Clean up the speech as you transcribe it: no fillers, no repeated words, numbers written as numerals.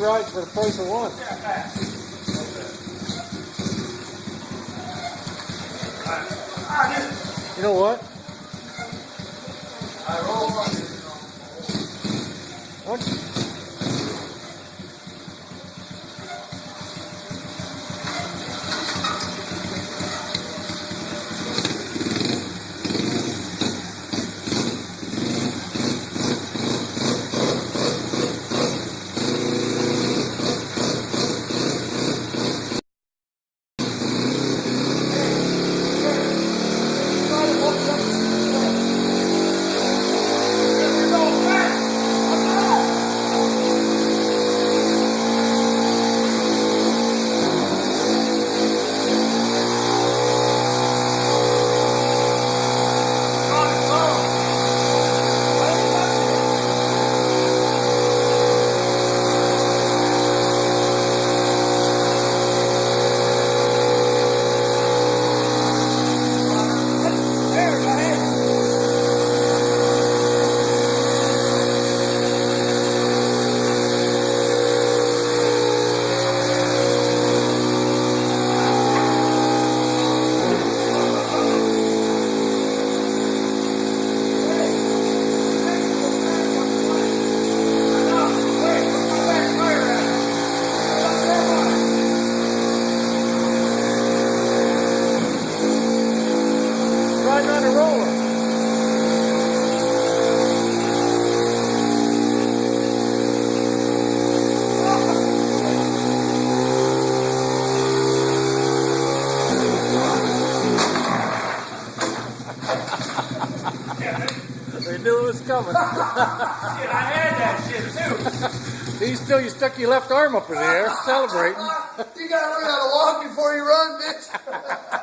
rides for the price of one. You know what? What? Riding on a roller. They knew it was coming. Shit, I had that shit too. You stuck your left arm up in the air, celebrating. You gotta learn how to walk before you run, bitch.